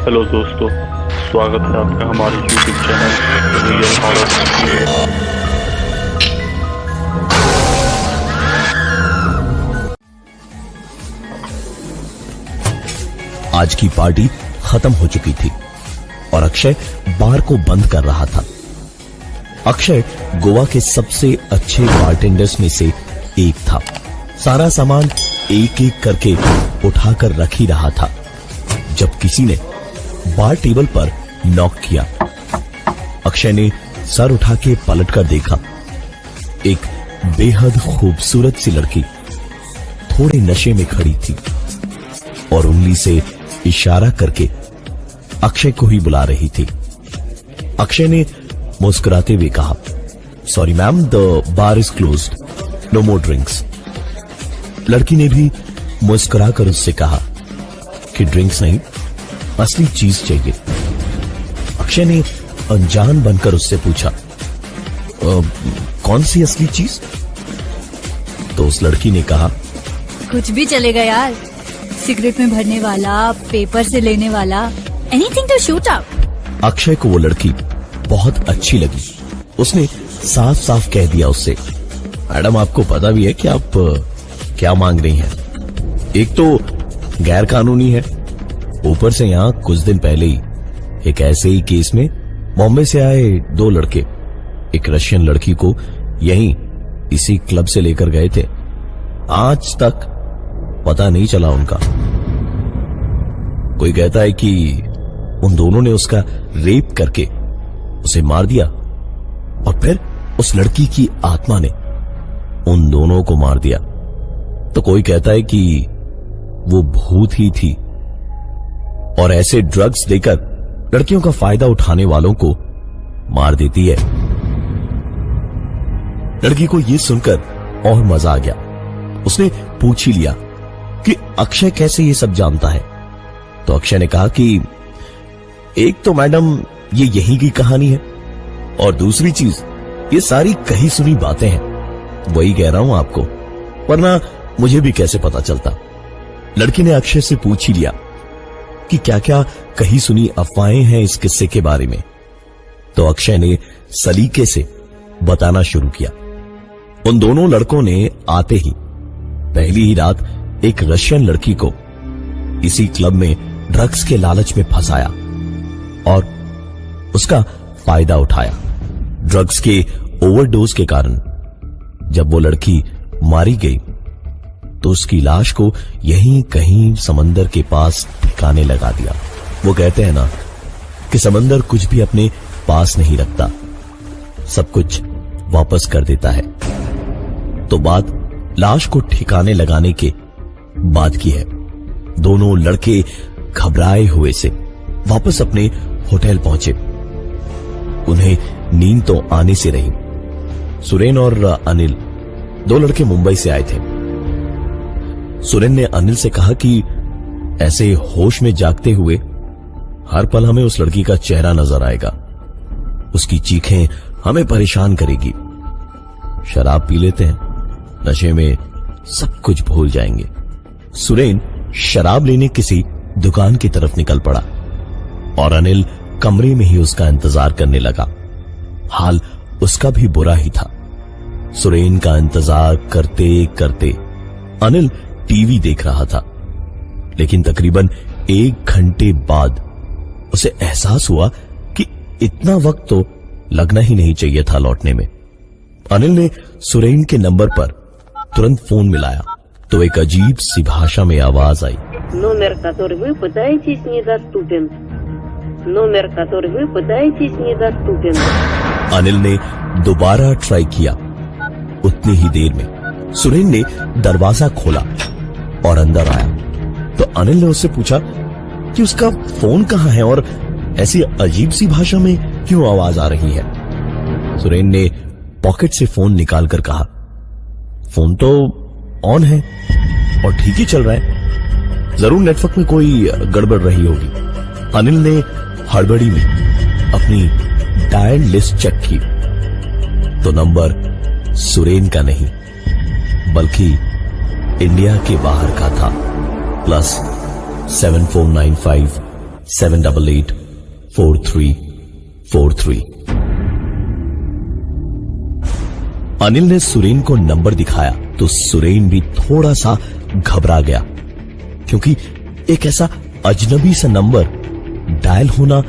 Hello दोस्तों, स्वागत है आपका हमारे YouTube चैनल रियल हॉरर में। आज की पार्टी खत्म हो चुकी थी और अक्षय बार को बंद कर रहा था। अक्षय गोवा के सबसे अच्छे बारटेंडर्स में से एक था। सारा सामान एक एक करके उठाकर रख ही रहा था जब किसी ने बार टेबल पर नॉक किया। अक्षय ने सर उठा के पलट कर देखा। एक बेहद खूबसूरत सी लड़की थोड़े नशे में खड़ी थी और उंगली से इशारा करके अक्षय को ही बुला रही थी। अक्षय ने मुस्कुराते हुए कहा, sorry ma'am, the bar is closed, no more drinks. लड़की ने भी मुस्कुराकर उससे कहा कि ड्रिंक्स नहीं, असली चीज चाहिए। अक्षय ने अनजान बनकर उससे पूछा, कौन सी असली चीज? तो उस लड़की ने कहा, कुछ भी चलेगा यार, सिगरेट में भरने वाला, पेपर से लेने वाला, anything to shoot up. Akshay को वो लड़की बहुत अच्छी लगी। उसने साफ साफ कह दिया उससे, मैडम आपको पता भी है कि आप क्या मांग रही हैं? एक तो गैर कानूनी है, ऊपर से यहाँ कुछ दिन पहले ही एक ऐसे ही केस में बॉम्बे से आए दो लड़के एक रशियन लड़की को यहीं इसी क्लब से लेकर गए थे। आज तक पता नहीं चला उनका। कोई कहता है कि उन दोनों ने उसका रेप करके उसे मार दिया और फिर उस लड़की की आत्मा ने उन दोनों को मार दिया। तो कोई कहता है कि वो भूत ही थी और ऐसे ड्रग्स देकर लड़कियों का फायदा उठाने वालों को मार देती है। लड़की को यह सुनकर और मजा आ गया। उसने पूछ ही लिया कि अक्षय कैसे ये सब जानता है। तो अक्षय ने कहा कि एक तो मैडम ये यहीं की कहानी है और दूसरी चीज ये सारी कही सुनी बातें हैं। वही कह रहा हूं आपको, वरना मुझे भी कैसे पता चलता। लड़की ने अक्षय से पूछ ही लिया कि क्या क्या कही सुनी अफवाहें हैं इस किस्से के बारे में। तो अक्षय ने सलीके से बताना शुरू किया। उन दोनों लड़कों ने आते ही पहली ही रात एक रशियन लड़की को इसी क्लब में ड्रग्स के लालच में फंसाया और उसका फायदा उठाया। ड्रग्स के ओवरडोज के कारण जब वो लड़की मारी गई तो उसकी लाश को यहीं कहीं समंदर के पास ठिकाने लगा दिया। वो कहते हैं ना कि समंदर कुछ भी अपने पास नहीं रखता, सब कुछ वापस कर देता है। तो बात लाश को ठिकाने लगाने के बाद की है। दोनों लड़के घबराए हुए से वापस अपने होटल पहुंचे। उन्हें नींद तो आने से रही। सुरेन और अनिल, दो लड़के मुंबई से आए थे। सुरेन ने अनिल से कहा कि ऐसे होश में जागते हुए हर पल हमें उस लड़की का चेहरा नजर आएगा, उसकी चीखें हमें परेशान करेगी। शराब पी लेते हैं, नशे में सब कुछ भूल जाएंगे। सुरेन शराब लेने किसी दुकान की तरफ निकल पड़ा और अनिल कमरे में ही उसका इंतजार करने लगा। हाल उसका भी बुरा ही था। सुरेन का इंतजार करते करते अनिल टीवी देख रहा था, लेकिन तकरीबन 1 घंटे बाद उसे एहसास हुआ कि इतना वक्त तो लगना ही नहीं चाहिए था लौटने में। अनिल ने सुरेन के नंबर पर तुरंत फोन मिलाया तो एक अजीब सी भाषा में आवाज आई, नंबर который вы пытаетесь недоступен। नंबर который вы पताएचीज недоступен। अनिल ने दोबारा ट्राई किया। उतनी ही देर में सुरेन ने दरवाजा खोला और अंदर आया। तो अनिल ने उससे पूछा कि उसका फोन कहाँ है और ऐसी अजीब सी भाषा में क्यों आवाज आ रही है। सुरेन ने पॉकेट से फोन निकालकर कहा, फोन तो ऑन है और ठीक ही चल रहा है, जरूर नेटवर्क में कोई गड़बड़ रही होगी। अनिल ने हड़बड़ी में अपनी डायल लिस्ट चेक की तो नंबर सुरेन का नहीं बल्कि इंडिया के बाहर का था, +7495 7884343। अनिल ने सुरेन को नंबर दिखाया तो सुरेन भी थोड़ा सा घबरा गया, क्योंकि एक ऐसा अजनबी सा नंबर डायल होना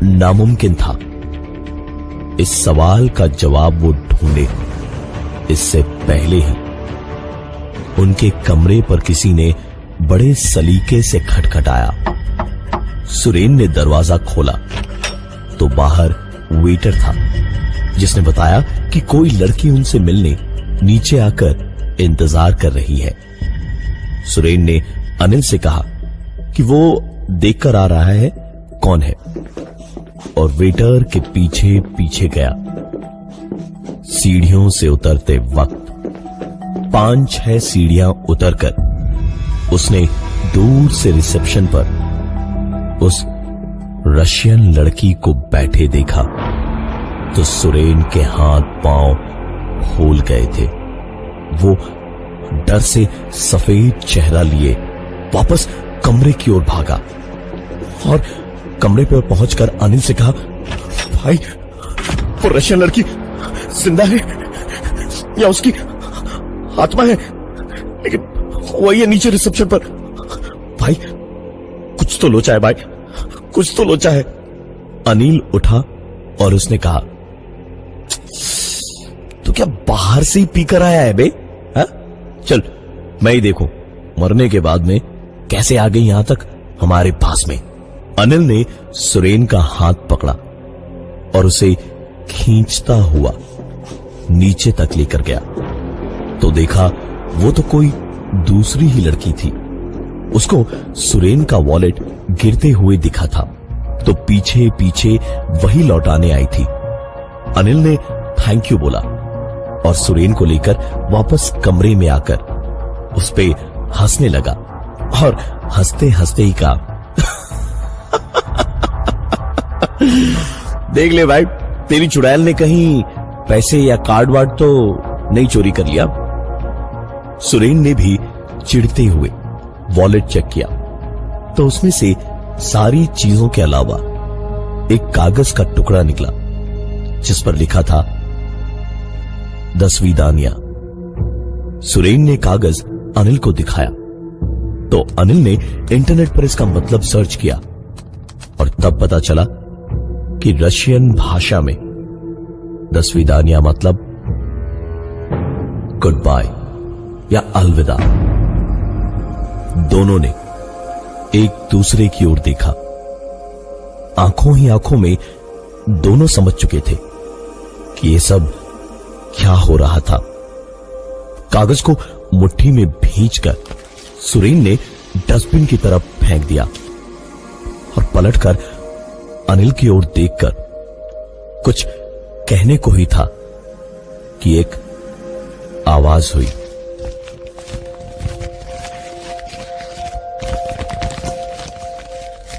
नामुमकिन था। इस सवाल का जवाब वो ढूंढे इससे पहले ही उनके कमरे पर किसी ने बड़े सलीके से खटखटाया। सुरेन ने दरवाजा खोला तो बाहर वेटर था, जिसने बताया कि कोई लड़की उनसे मिलने नीचे आकर इंतजार कर रही है। सुरेन ने अनिल से कहा कि वो देखकर आ रहा है कौन है, और वेटर के पीछे पीछे गया। सीढ़ियों से उतरते वक्त 5-6 सीढ़ियां उतरकर उसने दूर से रिसेप्शन पर उस रशियन लड़की को बैठे देखा तो सुरेन के हाथ पांव फूल गए थे। वो डर से सफेद चेहरा लिए वापस कमरे की ओर भागा और कमरे पर पहुंचकर अनिल से कहा, भाई वो रशियन लड़की जिंदा है या उसकी आत्मा है? लेकिन वही है नीचे रिसेप्शन पर। भाई कुछ तो लोचा है, भाई कुछ तो लोचा है। अनिल उठा और उसने कहा, तो क्या बाहर से ही पीकर आया है बे? हा? चल मैं ही देखूं मरने के बाद में कैसे आ गई यहां तक हमारे पास में। अनिल ने सुरेन का हाथ पकड़ा और उसे खींचता हुआ नीचे तक लेकर गया तो देखा वो तो कोई दूसरी ही लड़की थी। उसको सुरेन का वॉलेट गिरते हुए दिखा था तो पीछे पीछे वही लौटाने आई थी। अनिल ने थैंक यू बोला और सुरेन को लेकर वापस कमरे में आकर उस पे हंसने लगा और हंसते हंसते ही कहा, देख ले भाई, तेरी चुड़ैल ने कहीं पैसे या कार्ड वार्ड तो नहीं चोरी कर लिया। सुरेन ने भी चिढ़ते हुए वॉलेट चेक किया तो उसमें से सारी चीजों के अलावा एक कागज का टुकड़ा निकला जिस पर लिखा था 10वीं दानिया। सुरेन ने कागज अनिल को दिखाया तो अनिल ने इंटरनेट पर इसका मतलब सर्च किया और तब पता चला कि रशियन भाषा में 10वीं दानिया मतलब गुड बाय या अलविदा। दोनों ने एक दूसरे की ओर देखा। आंखों ही आंखों में दोनों समझ चुके थे कि ये सब क्या हो रहा था। कागज को मुट्ठी में भींचकर सुरेन ने डस्टबिन की तरफ फेंक दिया और पलटकर अनिल की ओर देखकर कुछ कहने को ही था कि एक आवाज हुई,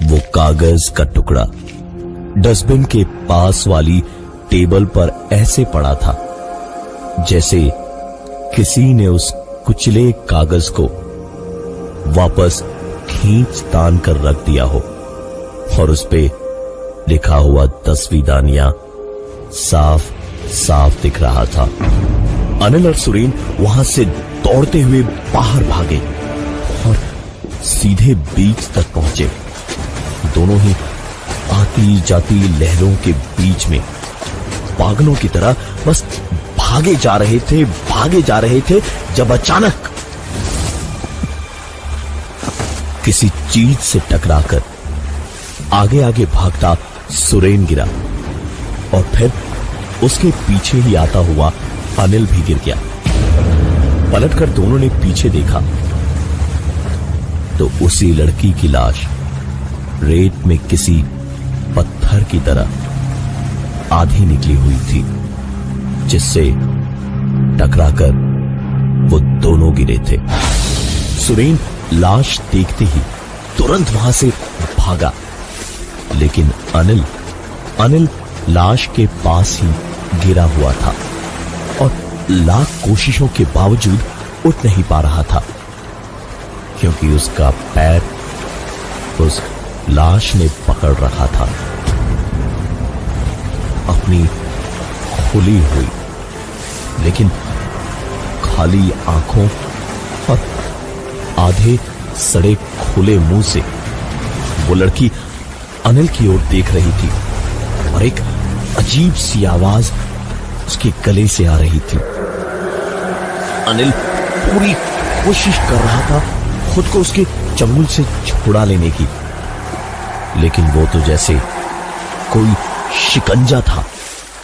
वो कागज का टुकड़ा डस्टबिन के पास वाली टेबल पर ऐसे पड़ा था जैसे किसी ने उस कुचले कागज को वापस खींच तान कर रख दिया हो और उस पे लिखा हुआ 10वीं दानिया साफ साफ दिख रहा था। अनिल और सुरेन वहां से दौड़ते हुए बाहर भागे और सीधे बीच तक पहुंचे। दोनों ही आती जाती लहरों के बीच में पागलों की तरह बस भागे जा रहे थे जब अचानक किसी चीज से टकराकर आगे आगे भागता सुरेन गिरा और फिर उसके पीछे ही आता हुआ अनिल भी गिर गया। पलटकर दोनों ने पीछे देखा तो उसी लड़की की लाश रेत में किसी पत्थर की तरह आधी निकली हुई थी जिससे टकराकर वो दोनों गिरे थे। सुरेन लाश देखते ही तुरंत वहां से भागा, लेकिन अनिल लाश के पास ही गिरा हुआ था और लाख कोशिशों के बावजूद उठ नहीं पा रहा था क्योंकि उसका पैर उस लाश ने पकड़ रखा था, अपनी खुली हुई लेकिन खाली आंखों और आधे सड़े खुले मुंह से वो लड़की अनिल की ओर देख रही थी और एक अजीब सी आवाज उसके गले से आ रही थी। अनिल पूरी कोशिश कर रहा था खुद को उसके चंगुल से छुड़ा लेने की, लेकिन वो तो जैसे कोई शिकंजा था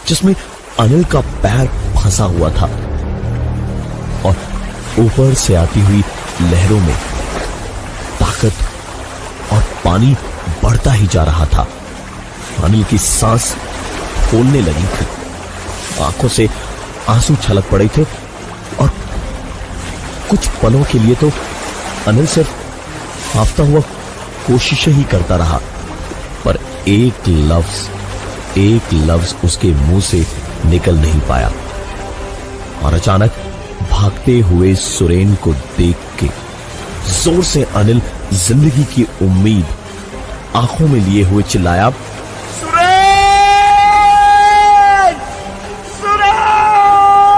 जिसमें अनिल का पैर फंसा हुआ था और ऊपर से आती हुई लहरों में ताकत और पानी बढ़ता ही जा रहा था। अनिल की सांस फूलने लगी थी, आंखों से आंसू छलक पड़े थे और कुछ पलों के लिए तो अनिल सिर्फ हाफता हुआ कोशिशें ही करता रहा, पर एक लफ्ज उसके मुंह से निकल नहीं पाया। और अचानक भागते हुए सुरेन को देख के जोर से अनिल जिंदगी की उम्मीद आंखों में लिए हुए चिल्लाया, सुरेन! सुरेन!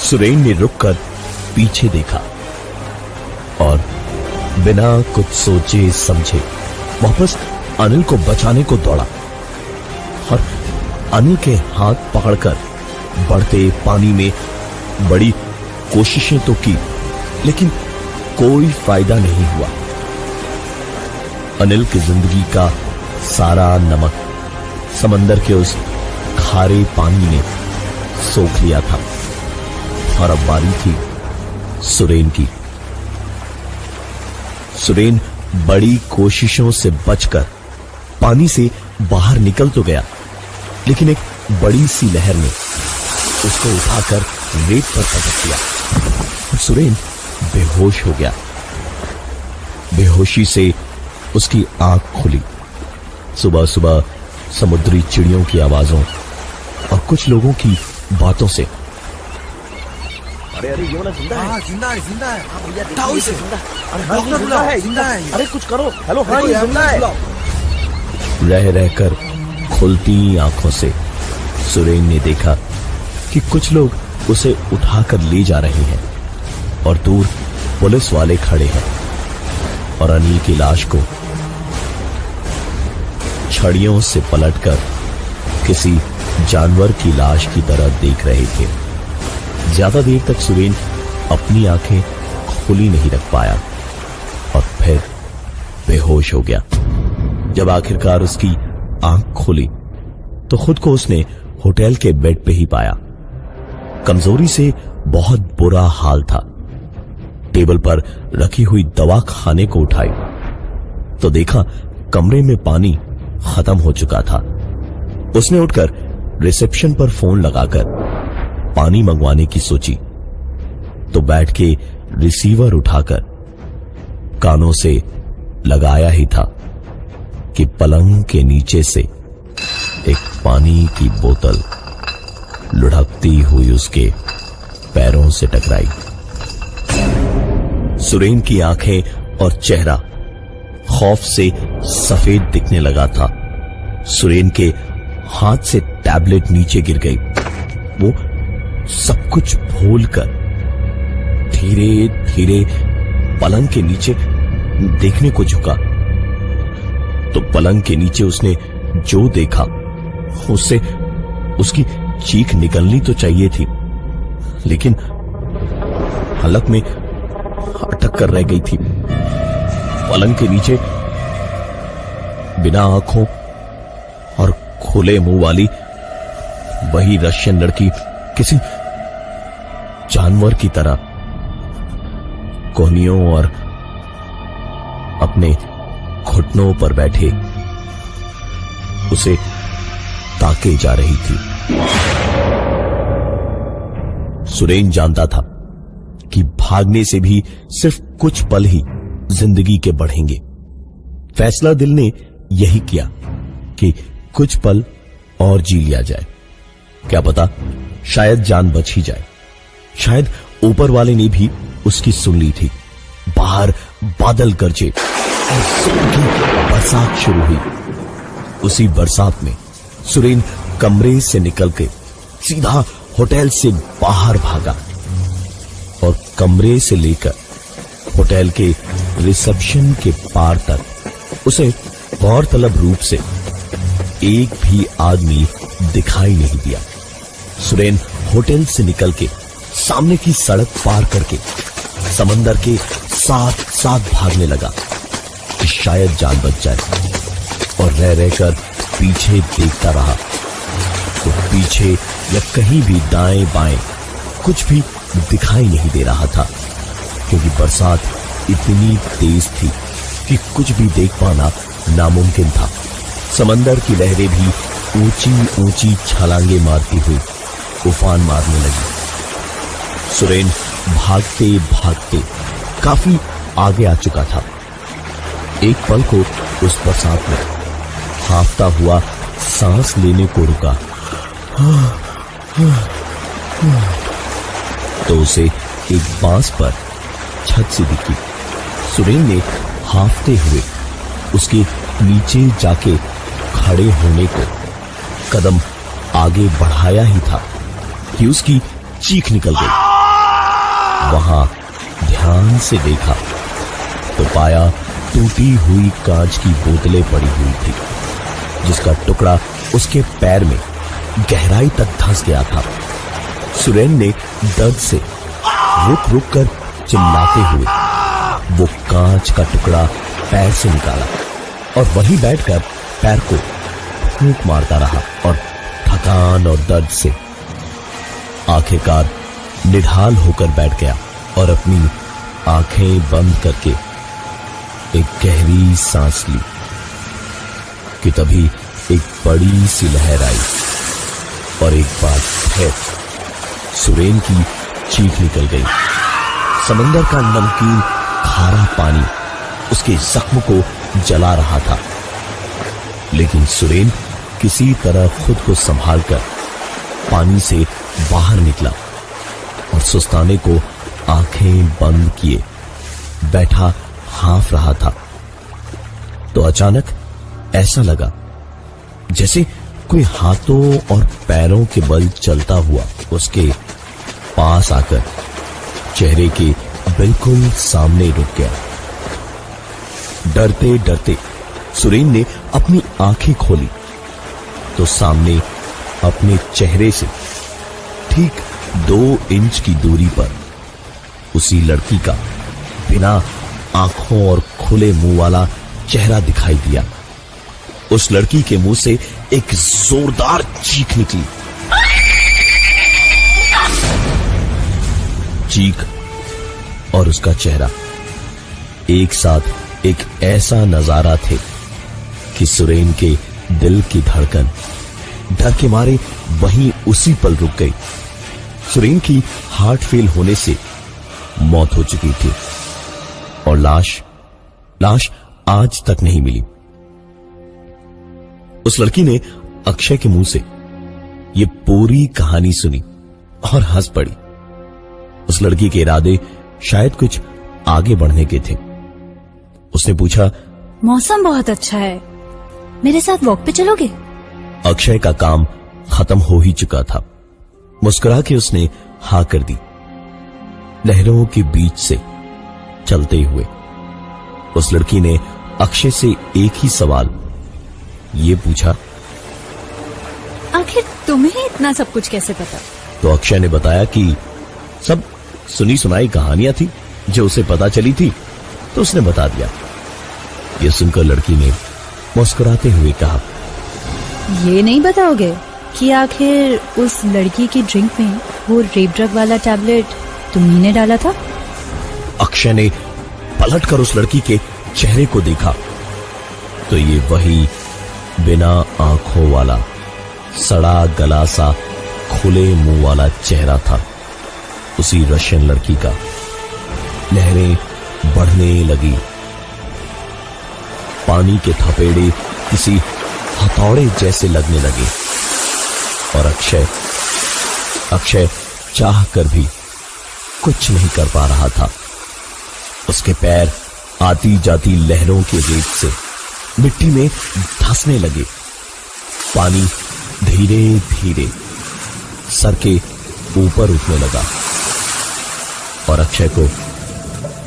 सुरेन ने रुककर पीछे देखा और बिना कुछ सोचे समझे वापस अनिल को बचाने को दौड़ा और अनिल के हाथ पकड़कर बढ़ते पानी में बड़ी कोशिशें तो की, लेकिन कोई फायदा नहीं हुआ। अनिल की जिंदगी का सारा नमक समंदर के उस खारे पानी ने सोख लिया था और अब बारी थी सुरेन की। सुरेन बड़ी कोशिशों से बचकर पानी से बाहर निकल तो गया, लेकिन एक बड़ी सी लहर ने उसको उठाकर रेत पर पटक दिया। सुरेन बेहोश हो गया। बेहोशी से उसकी आंख खुली। सुबह सुबह समुद्री चिड़ियों की आवाजों और कुछ लोगों की बातों से, अरे अरे ये वाला जिंदा है। जिंदा है भैया, उठाओ इसे। डॉक्टर बुलाओ, जिंदा है। अरे कुछ करो। हेलो, हाँ ये जिंदा है। रह रहकर खुलती आंखों से सुरेन ने देखा कि कुछ लोग उसे उठाकर ले जा रहे हैं और दूर पुलिस वाले खड़े हैं और अनिल की लाश को छड़ियों से पलटकर किसी जानवर की लाश की तरह देख रहे थे। ज्यादा देर तक सुरेन अपनी आंखें खुली नहीं रख पाया और फिर बेहोश हो गया। जब आखिरकार उसकी आंख खुली तो खुद को उसने होटल के बेड पे ही पाया। कमजोरी से बहुत बुरा हाल था। टेबल पर रखी हुई दवा खाने को उठाई तो देखा कमरे में पानी खत्म हो चुका था। उसने उठकर रिसेप्शन पर फोन लगाकर पानी मंगवाने की सोची तो बैठ के रिसीवर उठाकर कानों से लगाया ही था कि पलंग के नीचे से एक पानी की बोतल लुढ़कती हुई उसके पैरों से टकराई। सुरेन की आंखें और चेहरा खौफ से सफेद दिखने लगा था। सुरेन के हाथ से टैबलेट नीचे गिर गई। वो सब कुछ भूलकर धीरे धीरे पलंग के नीचे देखने को झुका तो पलंग के नीचे उसने जो देखा उससे उसकी चीख निकलनी तो चाहिए थी, लेकिन हलक में अटक कर रह गई थी। पलंग के नीचे बिना आंखों और खुले मुंह वाली वही रशियन लड़की किसी जानवर की तरह कोहनियों और अपने घुटनों पर बैठे उसे ताके जा रही थी। सुरेन जानता था कि भागने से भी सिर्फ कुछ पल ही जिंदगी के बढ़ेंगे। फैसला दिल ने यही किया कि कुछ पल और जी लिया जाए। क्या पता शायद जान बच ही जाए। शायद ऊपर वाले ने भी उसकी सुन ली थी। बाहर बादल गरजे और जोर की बरसात शुरू हुई। उसी बरसात में सुरेन कमरे से निकल के सीधा होटल से बाहर भागा और कमरे से लेकर होटल के रिसेप्शन के पार तक उसे गौरतलब रूप से एक भी आदमी दिखाई नहीं दिया। सुरेन होटल से निकल के सामने की सड़क पार करके समंदर के साथ साथ भागने लगा कि शायद जान बच जाए, और रह रहकर पीछे देखता रहा तो पीछे या कहीं भी दाएं बाएं कुछ भी दिखाई नहीं दे रहा था, क्योंकि बरसात इतनी तेज थी कि कुछ भी देख पाना नामुमकिन था। समंदर की लहरें भी ऊंची ऊंची छलांगे मारती हुई उफान मारने लगी। सुरेन भागते भागते काफी आगे आ चुका था। एक पल को उस बरसात में हाफता हुआ सांस लेने को रुका तो उसे एक बांस पर छत सी दिखी। सुरेन ने हाफते हुए उसके नीचे जाके खड़े होने को कदम आगे बढ़ाया ही था कि उसकी चीख निकल गई। वहां ध्यान से देखा तो पाया टूटी हुई कांच की बोतलें पड़ी हुई थी, जिसका टुकड़ा उसके पैर में गहराई तक धंस गया था। सुरेन ने दर्द से रुक रुक कर चिल्लाते हुए वो कांच का टुकड़ा पैर से निकाला और वहीं बैठकर पैर को फूंक मारता रहा और थकान और दर्द से आखिरकार निढाल होकर बैठ गया और अपनी आंखें बंद करके एक गहरी सांस ली कि तभी एक बड़ी सी लहर आई और एक बार फिर सुरेन की चीख निकल गई। समंदर का नमकीन खारा पानी उसके जख्म को जला रहा था, लेकिन सुरेन किसी तरह खुद को संभालकर पानी से बाहर निकला और सुस्ताने को आंखें बंद किए बैठा हाफ रहा था। तो अचानक ऐसा लगा जैसे कोई हाथों और पैरों के बल चलता हुआ उसके पास आकर चेहरे के बिल्कुल सामने रुक गया। डरते डरते सुरेन ने अपनी आंखें खोली तो सामने अपने चेहरे से ठीक 2 इंच की दूरी पर उसी लड़की का बिना आंखों और खुले मुंह वाला चेहरा दिखाई दिया। उस लड़की के मुंह से एक जोरदार चीख निकली। चीख और उसका चेहरा एक साथ एक ऐसा नजारा थे कि सुरेन के दिल की धड़कन डर के मारे वहीं उसी पल रुक गई। सुरेन की हार्ट फेल होने से मौत हो चुकी थी और लाश आज तक नहीं मिली। उस लड़की ने अक्षय के मुंह से ये पूरी कहानी सुनी और हंस पड़ी। उस लड़की के इरादे शायद कुछ आगे बढ़ने के थे। उसने पूछा, मौसम बहुत अच्छा है, मेरे साथ वॉक पे चलोगे? अक्षय का काम खत्म हो ही चुका था। मुस्कुरा के उसने हाँ कर दी। लहरों के बीच से चलते हुए उस लड़की ने अक्षय से एक ही सवाल ये पूछा, आखिर तुम्हें इतना सब कुछ कैसे पता? तो अक्षय ने बताया कि सब सुनी सुनाई कहानियां थी जो उसे पता चली थी, तो उसने बता दिया। यह सुनकर लड़की ने मुस्कुराते हुए कहा, ये नहीं बताओगे कि आखिर उस लड़की की ड्रिंक में वो रेप ड्रग वाला टैबलेट तुम्ही ने डाला था? अक्षय ने पलटकर उस लड़की के चेहरे को देखा तो ये वही बिना आंखों वाला सड़ा गला सा खुले मुंह वाला चेहरा था उसी रशियन लड़की का। लहरें बढ़ने लगी, पानी के थपेड़े किसी हथौड़े जैसे लगने लगे और अक्षय चाह कर भी कुछ नहीं कर पा रहा था। उसके पैर आती जाती लहरों के रेत से मिट्टी में धंसने लगे। पानी धीरे धीरे सर के ऊपर उठने लगा और अक्षय को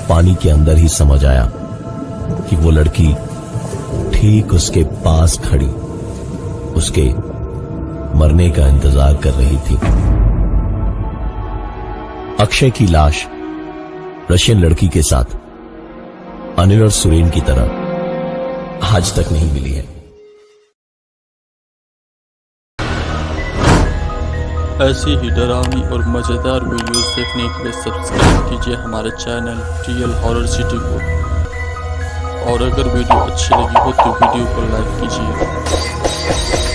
पानी के अंदर ही समझ आया कि वो लड़की ठीक उसके पास खड़ी उसके मरने का इंतजार कर रही थी। अक्षय की लाश रशियन लड़की के साथ अनिल और सुरेन की तरह आज तक नहीं मिली है। ऐसी ही डरावनी और मजेदार वीडियोस देखने के लिए सब्सक्राइब कीजिए हमारे चैनल रियल हॉरर सिटी को। और अगर वीडियो अच्छी लगी हो तो वीडियो को लाइक कीजिए।